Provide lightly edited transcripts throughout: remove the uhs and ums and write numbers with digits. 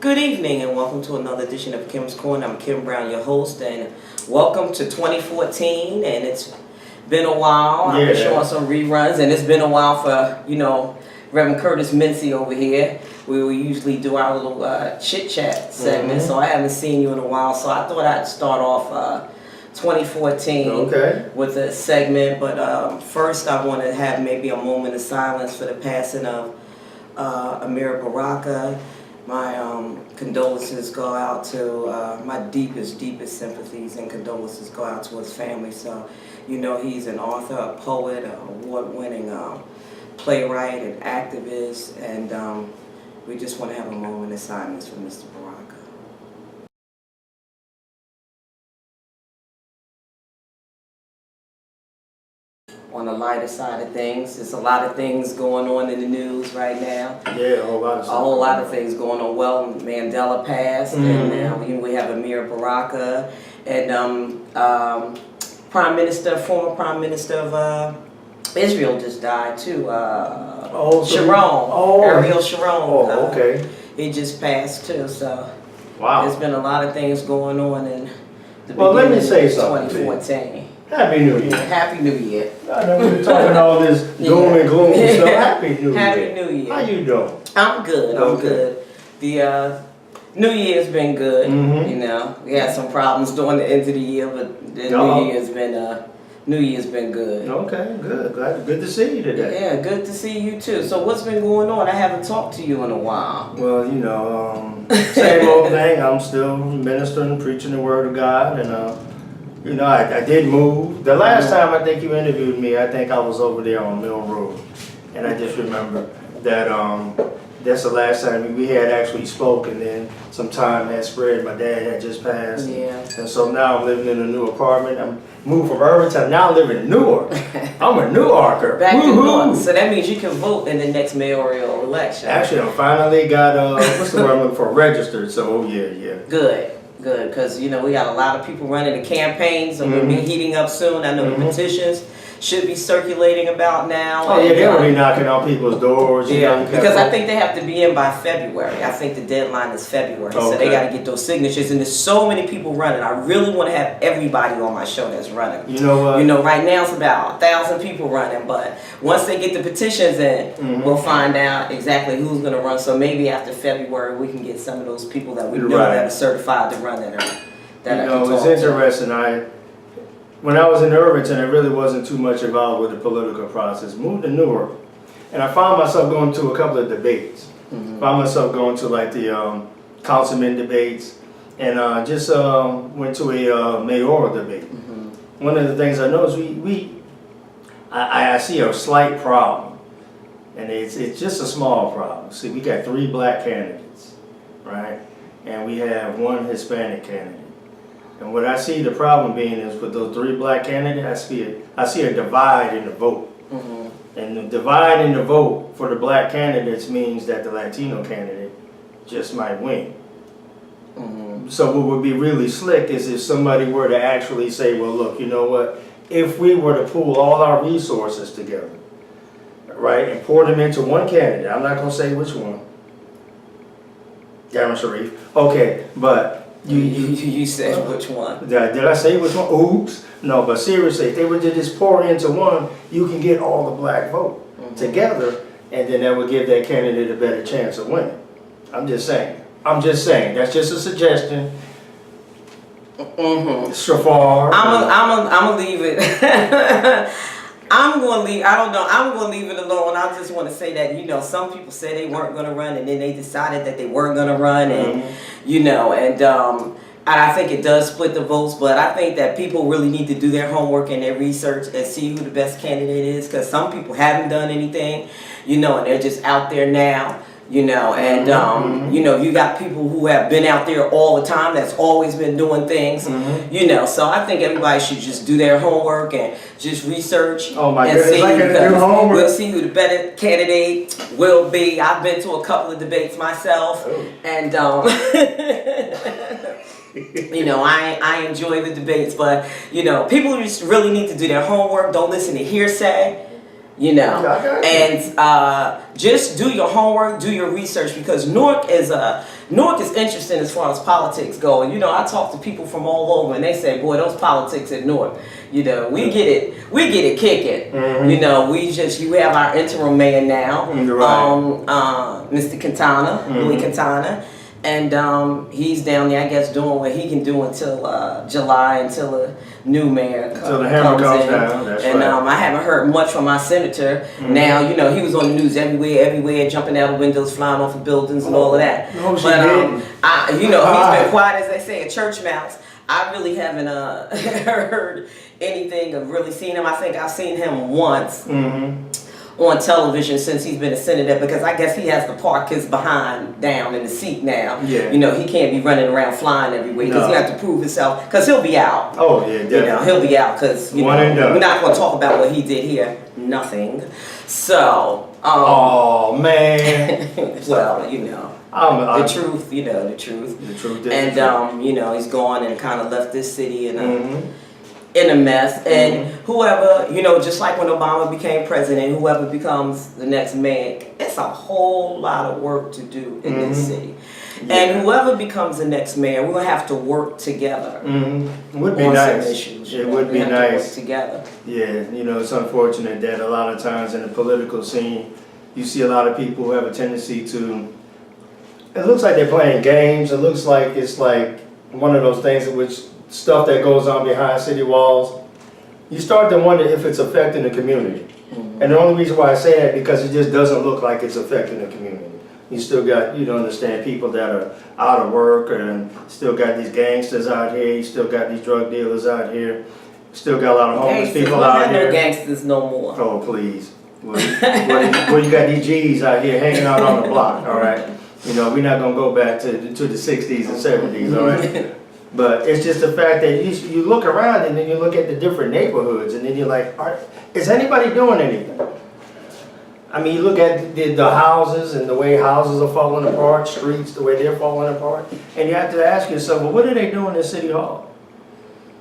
Good evening and welcome to another edition of Kim's Corner. I'm Kim Brown, your host, and welcome to 2014. And it's been a while. I've been showing some reruns, and it's been a while for, Reverend Curtis Mincey over here. We usually do our little chit chat segment, so I haven't seen you in a while. So I thought I'd start off 2014 with a segment. But first, I want to have maybe a moment of silence for the passing of Amir Baraka. My condolences go out to, my deepest sympathies and condolences go out to his family. So, he's an author, a poet, an award-winning playwright and activist, and we just want to have a moment of silence for Mr. Baraka. On the lighter side of things, there's a lot of things going on in the news right now. Yeah, a whole lot of stuff. A whole lot of things going on. Well, Mandela passed, and now we have Amir Baraka, and former Prime Minister of Israel just died too. Sharon, Ariel Sharon. He just passed too. So there's been a lot of things going on in the let me say something. 2014. Happy New Year. Happy New Year. I know we're talking all this doom and gloom stuff. Happy New Year. Happy New Year. How you doing? I'm good. I'm good. The New Year's been good. We had some problems during the end of the year, but the New Year's been good. Okay, good. Good to see you today. Yeah, good to see you too. So what's been going on? I haven't talked to you in a while. Well, same old thing. I'm still ministering, preaching the word of God, and I did move. The last time I think you interviewed me, I think I was over there on Mill Road. And I just remember that that's the last time we had actually spoken. Then some time had spread. My dad had just passed. Yeah. And so now I'm living in a new apartment. I'm moved from Irvington. Now I live in Newark. I'm a Newarker. Back to Newark. So that means you can vote in the next mayoral election. Actually, I finally got, what's the word I'm looking for? Registered. So, yeah. Good, because we got a lot of people running the campaigns, and we'll be heating up soon. I know the petitions should be circulating about now. Oh yeah, they'll be knocking on people's doors. Because I think they have to be in by February. I think the deadline is February, so they got to get those signatures. And there's so many people running. I really want to have everybody on my show that's running. You know what? Right now it's about 1,000 people running, but once they get the petitions in, we'll find out exactly who's going to run. So maybe after February we can get some of those people that we know that are certified to run that. It's interesting. When I was in Irvington, I really wasn't too much involved with the political process. Moved to Newark, and I found myself going to a couple of debates. Found myself going to like the councilman debates, and just went to a mayoral debate. One of the things I noticed, I see a slight problem, and it's just a small problem. See, we got 3 black candidates, right, and we have 1 Hispanic candidate. And what I see the problem being is with those 3 black candidates, I see a divide in the vote. And the divide in the vote for the black candidates means that the Latino candidate just might win. So what would be really slick is if somebody were to actually say, well, look, you know what? If we were to pool all our resources together, right, and pour them into one candidate, I'm not going to say which one. Darren Sharif. Okay, but You said which one? Did I say which one? Oops. No, but seriously, if they were to just pour into one, you can get all the black vote together, and then that would give that candidate a better chance of winning. I'm just saying. That's just a suggestion. Shafar. I'm gonna leave it. I'm going to leave. I don't know. I'm going to leave it alone. I just want to say that some people said they weren't going to run, and then they decided that they were going to run, and and I think it does split the votes. But I think that people really need to do their homework and their research and see who the best candidate is, because some people haven't done anything, and they're just out there now. You got people who have been out there all the time, that's always been doing things, so I think everybody should just do their homework and just research. Oh my goodness, we'll see who the better candidate will be. I've been to a couple of debates myself, and I enjoy the debates, but people just really need to do their homework. Don't listen to hearsay. You know, and just do your homework, do your research, because Newark is interesting as far as politics go. And you know, I talk to people from all over, and they say, "Boy, those politics in Newark, you know, we get it kicking." You know, you have our interim mayor now, Mr. Quintana, Louis Quintana. And he's down there, I guess, doing what he can do until July, until a new mayor comes in. Until the hammer comes down, that's and right. I haven't heard much from my senator. Now, you know, he was on the news everywhere, jumping out of windows, flying off of buildings and all of that. No, she But, didn't. you know, he's been quiet, as they say, a church mouse. I really haven't heard anything of really seeing him. I think I've seen him once. On television since he's been a senator, because I guess he has to park his behind down in the seat now. Yeah. You know, he can't be running around flying everywhere because he has to prove himself, because he'll be out. Oh, yeah, definitely. You know, he'll be out because, you know, we're not going to talk about what he did here. Nothing. So, oh, man. well, you know. The truth, you know, the truth. The truth is. And, you know, he's gone and kind of left this city in a mess. And whoever, you know, just like when Obama became president, whoever becomes the next mayor, it's a whole lot of work to do in this city. And whoever becomes the next mayor, we're going to have to work together. It would be nice. Some issues. It would be nice. To work together. Yeah, you know, it's unfortunate that a lot of times in the political scene, you see a lot of people who have a tendency to, it looks like they're playing games. It looks like it's like one of those things in which stuff that goes on behind city walls, you start to wonder if it's affecting the community. And the only reason why I say that, because it just doesn't look like it's affecting the community. You still got, you don't understand, people that are out of work, and still got these gangsters out here, you still got these drug dealers out here, still got a lot of homeless people out here. No gangsters no more. Oh, please. Well, you got these G's out here hanging out on the block, all right? You know, we're not going to go back to the 60s and 70s, all right? But it's just the fact that you look around and then you look at the different neighborhoods and then you're like, is anybody doing anything? I mean, you look at the houses and the way houses are falling apart, streets, the way they're falling apart, and you have to ask yourself, well, what are they doing in City Hall?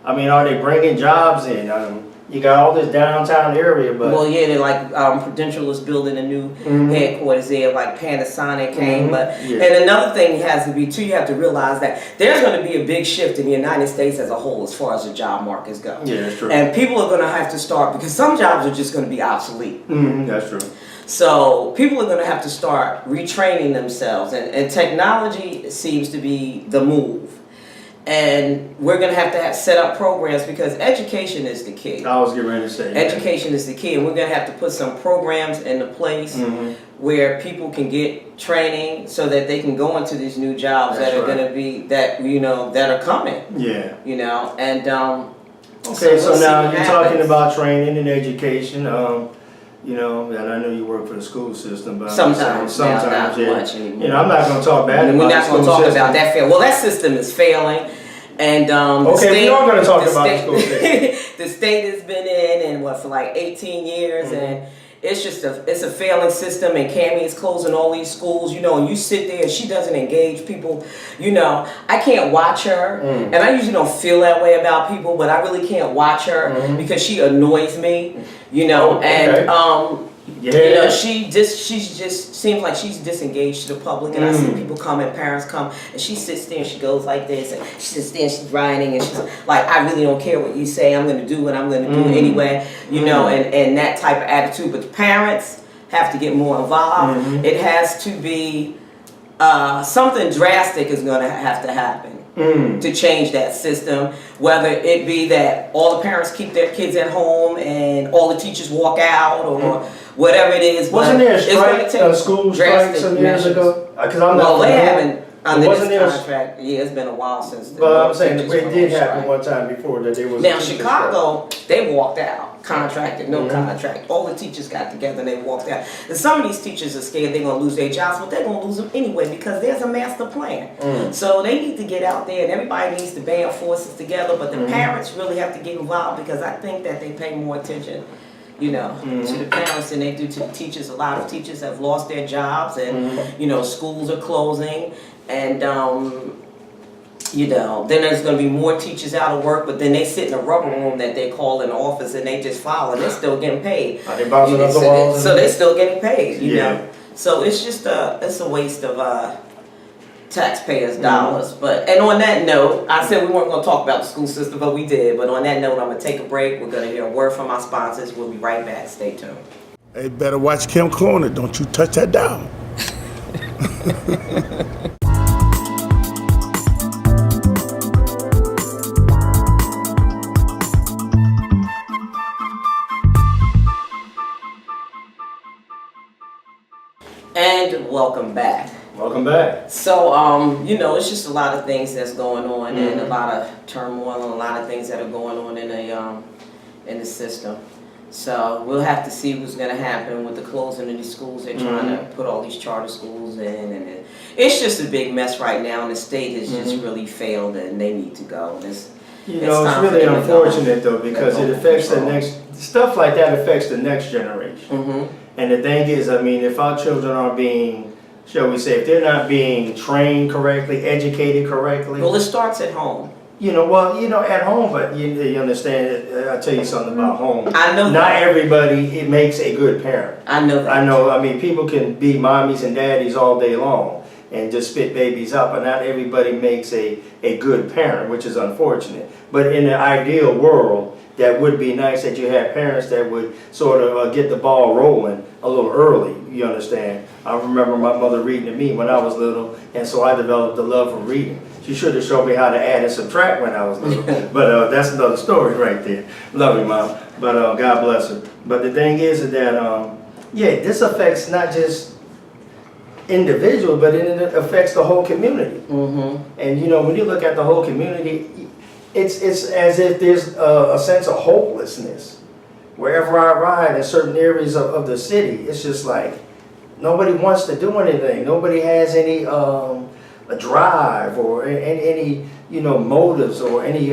I mean, are they bringing jobs in? You got all this downtown area, but... Well, yeah, they're like, Prudential is building a new headquarters there, like Panasonic came, and another thing has to be, too, you have to realize that there's going to be a big shift in the United States as a whole as far as the job markets go. Yeah, that's true. And people are going to have to start, because some jobs are just going to be obsolete. That's true. So people are going to have to start retraining themselves, and technology seems to be the move. And we're going to have set up programs, because education is the key. I was getting ready to say education is the key, and we're going to have to put some programs into place where people can get training so that they can go into these new jobs that are going to be, that, you know, that are coming. Yeah. You know, and okay, so now you're talking about training and education. You know, and I know you work for the school system, but sometimes not yeah. much anymore. You know, I'm not going to talk bad about we're not going to talk system. about that. Well, that system is failing. And okay, we are going to talk about the school system. The state has been in for like 18 years, and it's just it's a failing system. And Cammie is closing all these schools, you know. And you sit there, and she doesn't engage people. You know, I can't watch her, and I usually don't feel that way about people, but I really can't watch her because she annoys me. You know, and you know, she just seems like she's disengaged to the public, and I see people come and parents come, and she sits there and she goes like this, and she sits there and she's writing, and she's like, I really don't care what you say, I'm going to do what I'm going to do anyway, you know, and that type of attitude. But the parents have to get more involved. It has to be something drastic is going to have to happen to change that system, whether it be that all the parents keep their kids at home and all the teachers walk out, or whatever it is. Wasn't there a strike, a school strike some years ago? Because I'm not. Well, they haven't under wasn't this contract. Yeah, it's been a while since. But I'm saying it did happen one time before that there was. Now Chicago, they walked out, contracted, no contract. All the teachers got together and they walked out. And some of these teachers are scared they're gonna lose their jobs, but they're gonna lose them anyway because there's a master plan. So they need to get out there, and everybody needs to band forces together. But the parents really have to get involved, because I think that they pay more attention, you know, to the parents than they do to the teachers. A lot of teachers have lost their jobs, and you know, schools are closing, and You know, then there's going to be more teachers out of work, but then they sit in a rubber room that they call an office and they just file and they're still getting paid. Are they bouncing off the walls? So they're still getting paid, you know. So it's just it's a waste of taxpayers' dollars. But and on that note, I said we weren't going to talk about the school system, but we did. But on that note, I'm going to take a break. We're going to hear a word from our sponsors. We'll be right back. Stay tuned. Hey, better watch Kim Corner. Don't you touch that down. And welcome back. Welcome back. So, you know, it's just a lot of things that's going on and a lot of turmoil and a lot of things that are going on in the system. So we'll have to see what's going to happen with the closing of these schools. They're trying to put all these charter schools in, and it's just a big mess right now. And the state has just really failed, and they need to go. You know, it's really unfortunate though, because it affects the next stuff like that affects the next generation. And the thing is, I mean, if our children are being, shall we say, if they're not being trained correctly, educated correctly. Well, it starts at home. You know, well, you know, at home, but you understand, I'll tell you something about home. I know not everybody, it makes a good parent. I know that. I know, I mean, people can be mommies and daddies all day long and just spit babies up, but not everybody makes a good parent, which is unfortunate. But in the ideal world, that would be nice that you had parents that would sort of get the ball rolling a little early, you understand. I remember my mother reading to me when I was little, and so I developed a love for reading. She should have showed me how to add and subtract when I was little, but that's another story right there. Love you, Mom, but God bless her. But the thing is that, yeah, this affects not just individuals, but it affects the whole community. And you know, when you look at the whole community, it's as if there's a sense of hopelessness. Wherever I ride in certain areas of the city, it's just like nobody wants to do anything. Nobody has any a drive or any you know motives or any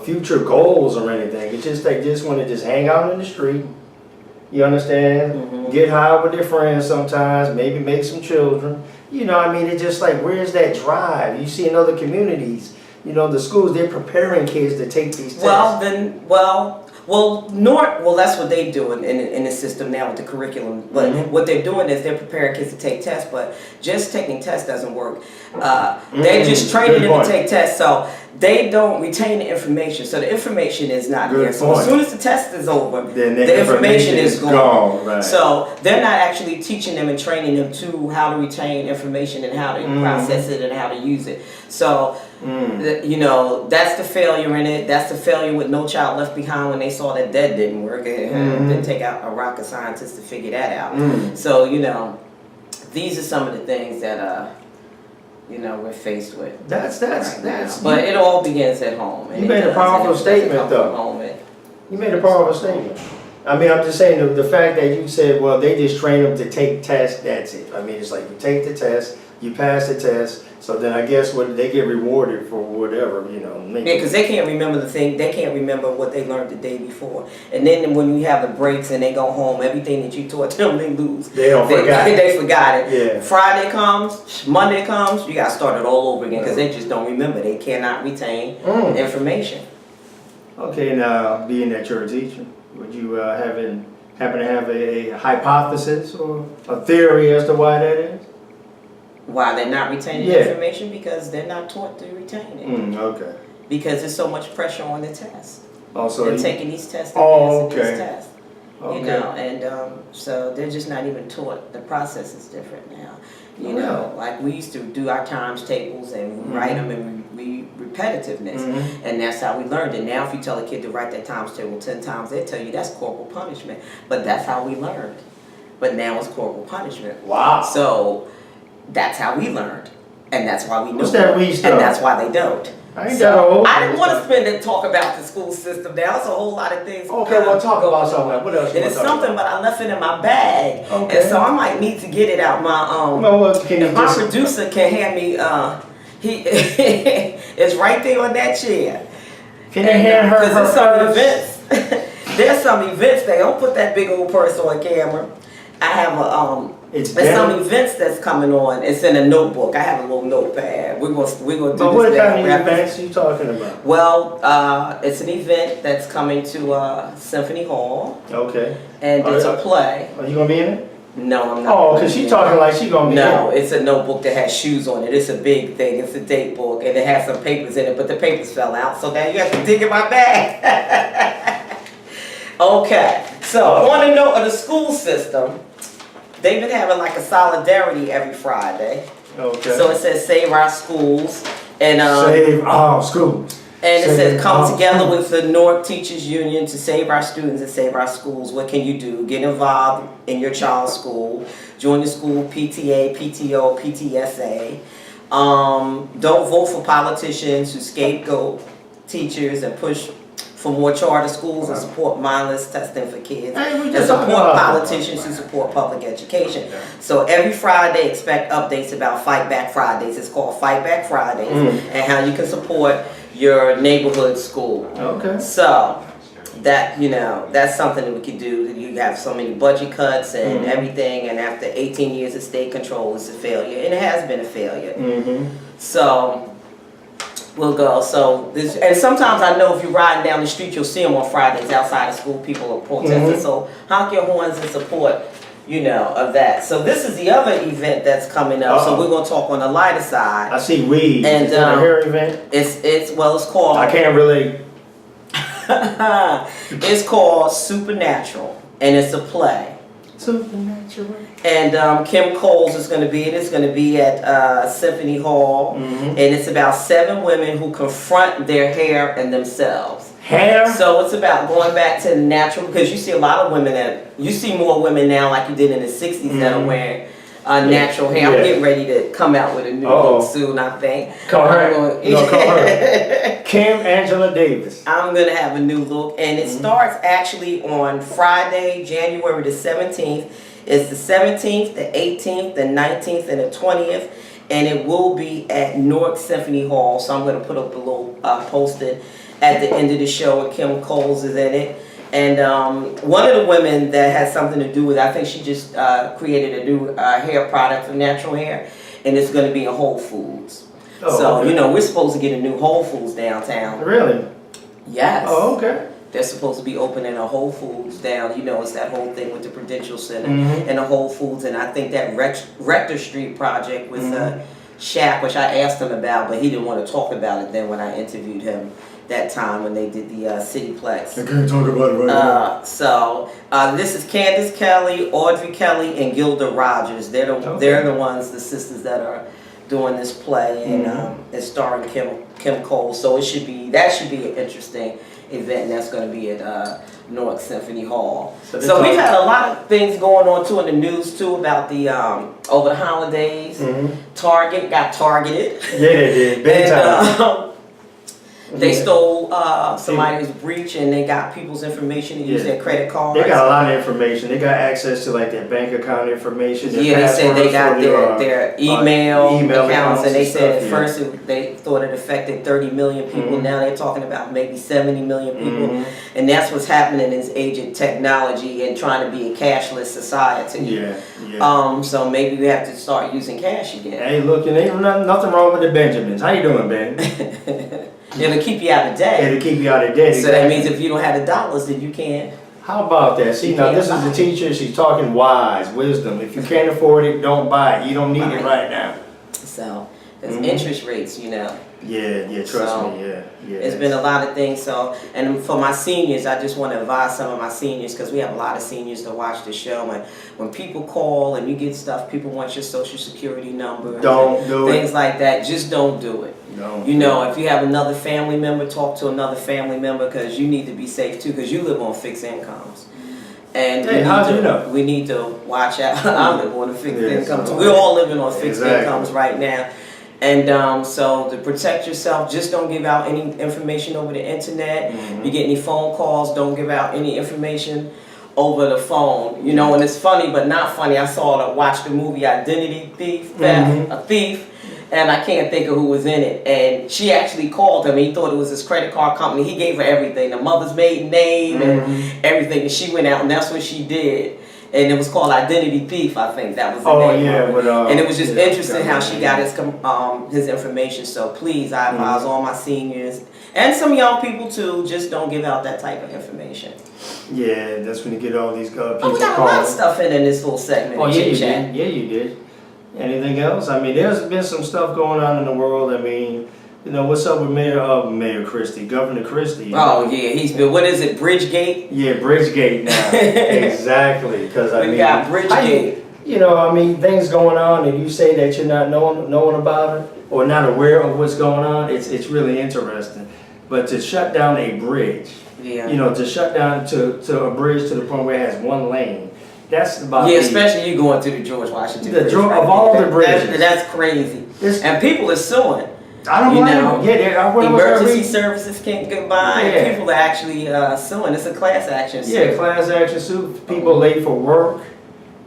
future goals or anything. It's just they just want to just hang out in the street. You understand? Get high with their friends sometimes, maybe make some children. You know, I mean, it's just like, where's that drive? You see in other communities, you know, the schools, they're preparing kids to take these tests. Well, that's what they do in the system now with the curriculum. But what they're doing is they're preparing kids to take tests, but just taking tests doesn't work. They're just training them to take tests, so they don't retain the information. So the information is not there. So as soon as the test is over, the information is gone. Right. So they're not actually teaching them and training them to how to retain information and how to process it and how to use it. So, you know, that's the failure in it. That's the failure with No Child Left Behind when they saw that didn't work. It didn't take out a rocket scientist to figure that out. So, you know, these are some of the things that, you know, we're faced with. That's. But it all begins at home. You made a powerful statement, though. You made a powerful statement. I mean, I'm just saying the fact that you said, well, they just train them to take tests. That's it. I mean, it's like you take the test, you pass the test. So then I guess what they get rewarded for whatever, you know. Yeah, because they can't remember the thing. They can't remember what they learned the day before. And then when you have the breaks and they go home, everything that you taught them, they lose. They forgot it. They forgot it. Yeah. Friday comes, Monday comes, you got to start it all over again because they just don't remember. They cannot retain information. Okay, now being that you're a teacher, would you happen to have a hypothesis or a theory as to why that is? Why they're not retaining information? Because they're not taught to retain it. Okay. Because there's so much pressure on the test. Also, they're taking these tests. Okay. These tests. You know, and so they're just not even taught. The process is different now. You know, like we used to do our times tables and we write them and we repetitiveness, and that's how we learned it. Now, if you tell a kid to write that times table 10 times, they tell you that's corporal punishment. But that's how we learned. But now it's corporal punishment. Wow. So that's how we learned, and that's why we know. What's that we stuff? And that's why they don't. I didn't want to spend and talk about the school system now. It's a whole lot of things. Okay, well, talk about something. What else? And it's something, but I left it in my bag, and so I might need to get it out my if my producer can hand me, he it's right there on that chair. Can you hand her? Because there's some events. There's some events they don't put that big old purse on camera. I have a It's there's some denim? events that's coming on. It's in a notebook. I have a little notepad. We're gonna do But this. what now. kind of events are you talking about? Well, it's an event that's coming to Symphony Hall, Okay. and it's a play. Are you gonna be in it? No, I'm not. Oh, because she talking like she gonna be No, in it. it's a notebook that has shoes on it. It's a big thing. It's a date book, and it has some papers in it, but the papers fell out, so now you have to dig in my bag. Okay, so on the note of the school system, they've been having like a solidarity every Friday. Okay. So it says Save Our Schools, and Save our schools. and it Save says come our together schools. with the Newark Teachers Union to save our students and save our schools. What can you do? Get involved in your child's school. Join the school PTA, PTO, PTSA. Don't vote for politicians who scapegoat teachers and push for more charter schools and support mindless testing for kids. Hey, we And just talking support about politicians who support public education. So every Friday, expect updates about Fight Back Fridays. It's called Fight Back Fridays, and how you can support your neighborhood school. Okay. So that, that's something that we could do. You have so many budget cuts and everything, and after 18 years of state control, it's a failure, and it has been a failure. So we'll go. So this, and sometimes I know if you're riding down the street, you'll see them on Fridays outside of school. People are protesting. So honk your horns in support, of that. So this is the other event that's coming up. So we're gonna talk on the lighter side. I see weed. And, Is that a hair event? It's called. I can't really. It's called Supernatural, and it's a play. Supernatural. And Kim Coles is going to be. It's going to be at Symphony Hall, and it's about 7 women who confront their hair and themselves. Hair. So it's about going back to the natural, because you see a lot of women you see more women now like you did in the 60s that are wearing natural hair. I'm getting ready to come out with a new look soon, I think. Call her. Call her. Kim Angela Davis. I'm going to have a new look, and it starts actually on Friday, January the 17th. It's the 17th, the 18th, the 19th, and the 20th, and it will be at Newark Symphony Hall. So I'm going to put up a little posted at the end of the show, and Kim Coles is in it. And one of the women that has something to do with it, I think she just created a new hair product for natural hair, and it's going to be in Whole Foods. So, we're supposed to get a new Whole Foods downtown. Really? Yes. Oh, okay. They're supposed to be opening a Whole Foods down. It's that whole thing with the Prudential Center and the Whole Foods. And I think that Rector Street project with Shaq, which I asked him about, but he didn't want to talk about it then when I interviewed him that time when they did the Cityplex. I can't talk about it right now. So this is Candace Kelly, Audrey Kelly, and Gilda Rogers. They're the ones, the sisters that are doing this play, and it's starring Kim Cole. So that should be an interesting event, and that's going to be at Newark Symphony Hall. So we've had a lot of things going on too in the news too about the over the holidays. Target got targeted. Yeah, they did. Big time. They stole somebody's breach, and they got people's information to use their credit cards. They got a lot of information. They got access to like their bank account information. Their they said they got passwords their email accounts, and they said stuff, at first they thought it affected 30 million people. Now they're talking about maybe 70 million people, and that's what's happening in this age of technology and trying to be a cashless society. So maybe we have to start using cash again. Hey, look, and ain't nothing wrong with the Benjamins. How you doing, Ben? It'll keep you out of debt. It'll keep you out of debt. So that means if you don't have the dollars, then you can't. How about that? See, now this is the teacher. She's talking wise, wisdom. If you can't afford it, don't buy it. You don't need it right now. So there's interest rates, Yeah, trust me, yeah. It's been a lot of things. So, and for my seniors, I just want to advise some of my seniors, because we have a lot of seniors to watch the show. And when people call and you get stuff, people want your social security number. Don't do it. Things like that. Just don't do it. If you have another family member, talk to another family member, because you need to be safe too, because you live on fixed incomes. And we need to watch out. I live on a fixed income too. We're all living on fixed incomes right now. And so to protect yourself, just don't give out any information over the internet. If you get any phone calls, don't give out any information over the phone. And it's funny but not funny. I watched the movie Identity Theft, a thief. And I can't think of who was in it. And she actually called him. He thought it was his credit card company. He gave her everything, the mother's maiden name and everything. And she went out, and that's what she did. and it was called Identity Thief. I think that was the name of it. And it was just interesting how she got his information. So please, I advise all my seniors and some young people too, just don't give out that type of information. Yeah, that's when you get all these people we got a lot of stuff in this little segment. Oh yeah, you did. Yeah, you did. Anything else? I mean, there's been some stuff going on in the world. I mean, you know, what's up with Mayor Christie, Governor Christie? Oh yeah, he's been. What is it, Bridgegate? Yeah, Bridgegate now. Exactly, because I mean, got Bridgegate. You know, I mean, things going on, and you say that you're not knowing about it or not aware of what's going on. It's really interesting. But to shut down a bridge, you know, to shut down to a bridge to the point where it has one lane. That's about especially you going to the George Washington Bridge. Of all the bridges. That's crazy. And people are suing. I don't know. Yeah, emergency services can't get by. Yeah. People are actually suing. It's a class action suit. Yeah, class action suit. People late for work.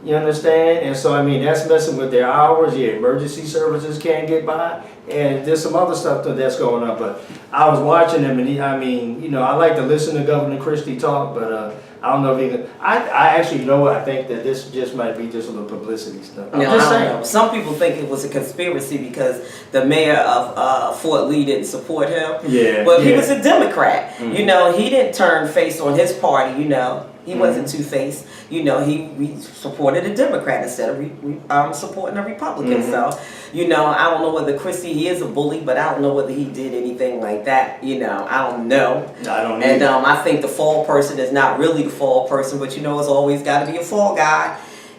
You understand? And so, I mean, that's messing with their hours. Yeah, emergency services can't get by. And there's some other stuff that's going on. But I was watching him, and I mean, you know, I like to listen to Governor Christie talk, but I don't know if he can. I actually know I think that this just might be just a little publicity stuff. I'm just saying. Some people think it was a conspiracy because the mayor of Fort Lee didn't support him. Yeah. But he was a Democrat. Mm-hmm. You know, he didn't turn face on his party, you know. He wasn't two-faced. You know, he supported a Democrat instead of supporting a Republican. So, you know, I don't know whether Christie, he is a bully, but I don't know whether he did anything like that. You know, I don't know. I don't know. And I think the fall person is not really the fall person, but, you know, it's always got to be a fall guy.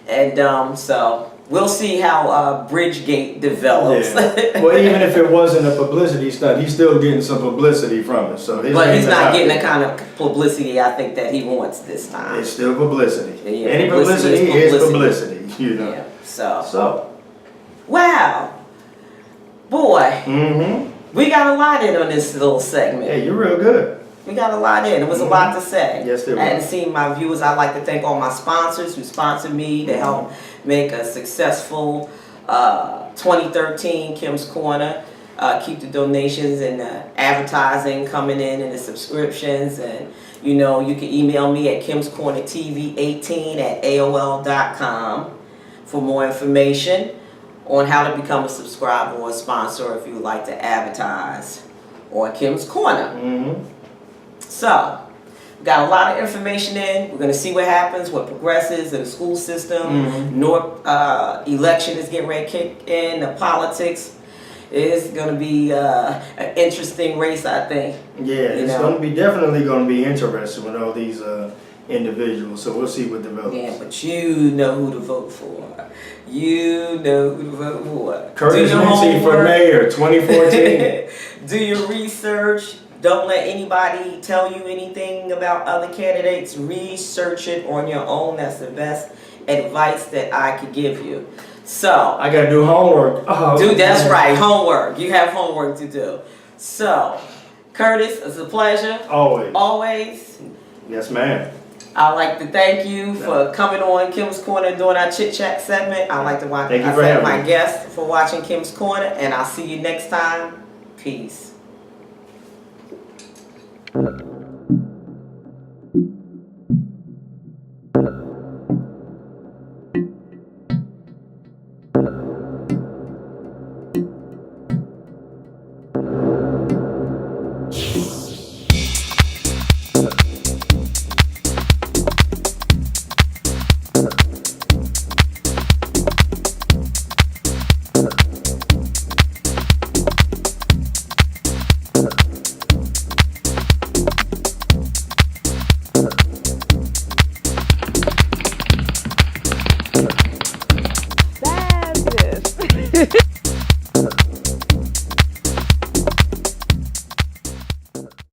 And so we'll see how Bridgegate develops. Yeah. Well, even if it wasn't a publicity stunt, he's still getting some publicity from it. So but he's not getting the kind of publicity I think that he wants this time. It's still publicity. Yeah, any publicity is publicity. You know. Yeah. So. Wow. Boy. We got a lot in on this little segment. Yeah, you're real good. We got a lot in. It was a lot to say. Yes, there was. I hadn't seen my viewers. I'd like to thank all my sponsors who sponsored me to help make a successful 2013 Kim's Corner. Keep the donations and advertising coming in and the subscriptions. And, you know, you can email me at kimscornertv18@aol.com for more information on how to become a subscriber or a sponsor if you would like to advertise on Kim's Corner. So, we got a lot of information in. We're going to see what happens, what progresses in the school system. North election is getting ready to kick in. The politics is going to be an interesting race, I think. Yeah, it's definitely going to be interesting with all these individuals. So we'll see what develops. Yeah, but you know who to vote for. You know who to vote for. Curtis Mincey for mayor, 2014. Do your research. Don't let anybody tell you anything about other candidates. Research it on your own. That's the best advice that I could give you. So I gotta do homework. Dude, that's right. Homework. You have homework to do. So, Curtis, it's a pleasure. Always. Always. Yes, ma'am. I'd like to thank you for coming on Kim's Corner doing our chit chat segment. I'd like to thank my guests for watching Kim's Corner, and I'll see you next time. Peace. Fabulous.